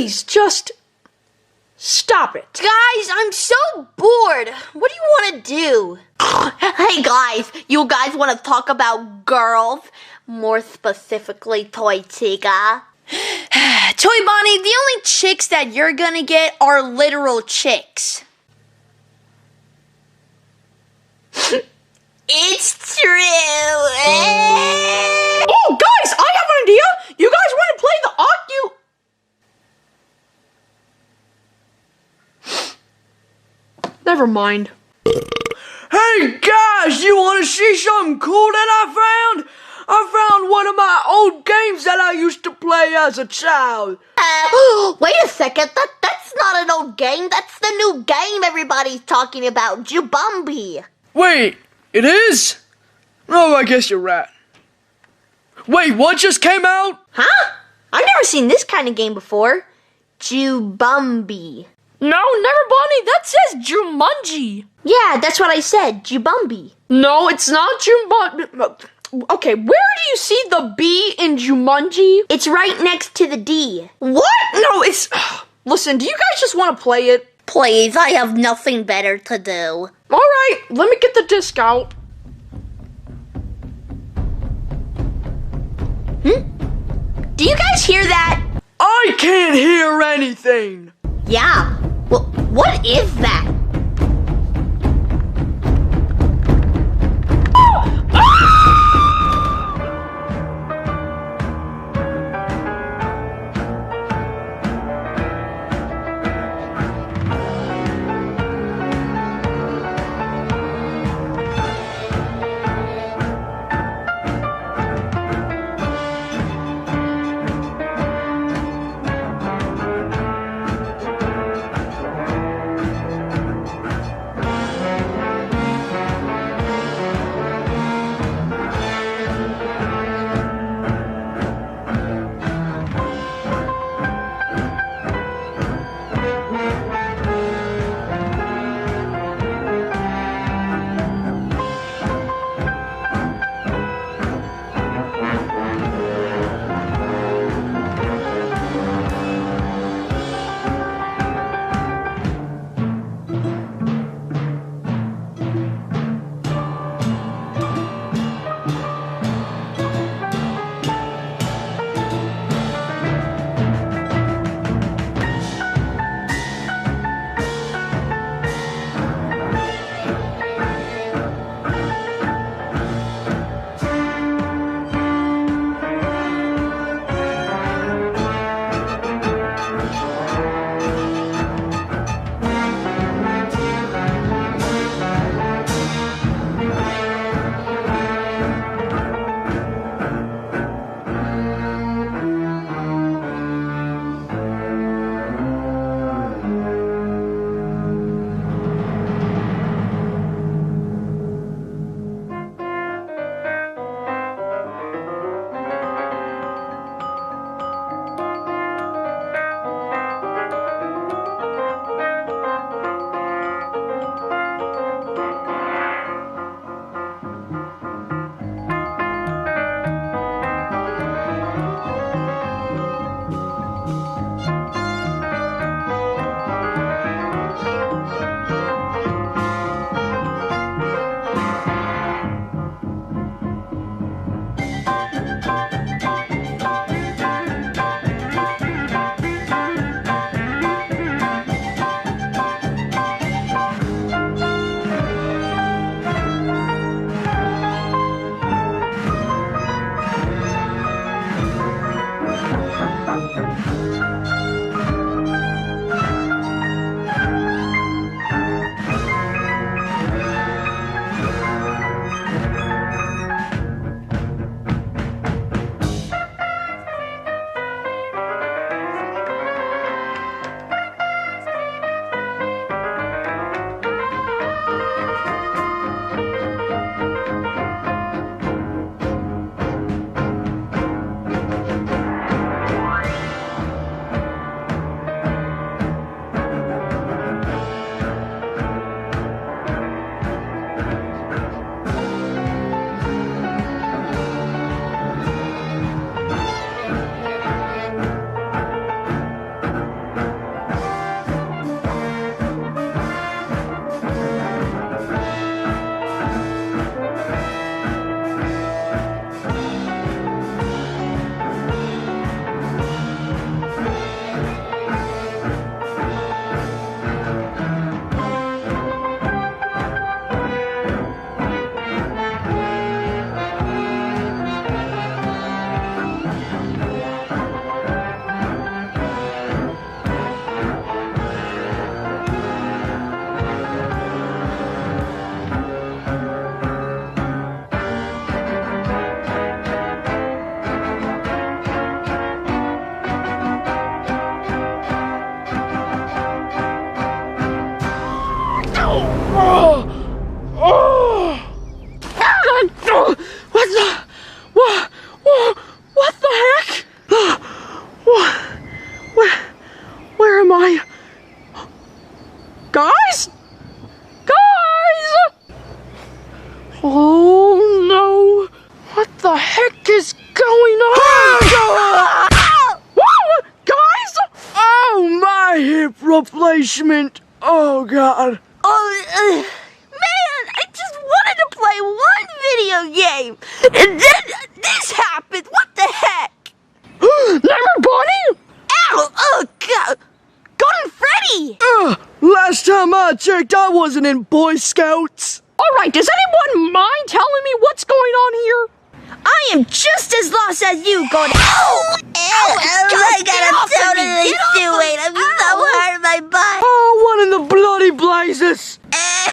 Please, just stop it. Guys, I'm so bored. What do you want to do? Hey guys, you guys want to talk about girls? More specifically, Toy Chica. Toy Bonnie, the only chicks that you're gonna get are literal chicks. It's true. Oh, guys, I have an idea. You guys want to play the Never mind. Hey guys, you want to see something cool that I found? I found one of my old games that I used to play as a child. Wait a second, that's not an old game. That's the new game everybody's talking about, Jumanji. Wait, it is? Oh, I guess you're right. Wait, what just came out? Huh? I've never seen this kind of game before. Jumanji. No, never, Bonnie. That says Jumanji. Yeah, that's what I said, Jumanji. No, it's not Jumanji. Okay, where do you see the B in Jumanji? It's right next to the D. What? No, it's... Listen, do you guys just want to play it? Please, I have nothing better to do. Alright, let me get the disc out. Do you guys hear that? I can't hear anything. Yeah. Well, what is that? basement. Oh, God. Oh, man, I just wanted to play one video game. And then this happened. What the heck? Lemon Bunny? Ow! Oh, God. Golden Freddy! Last time I checked, I wasn't in Boy Scouts. Alright, does anyone mind telling me what's going on here? I am just as lost as you, Golden. Ow! I gotta totally do it. I'm so hurt my butt. Oh, what in the bloody blazes?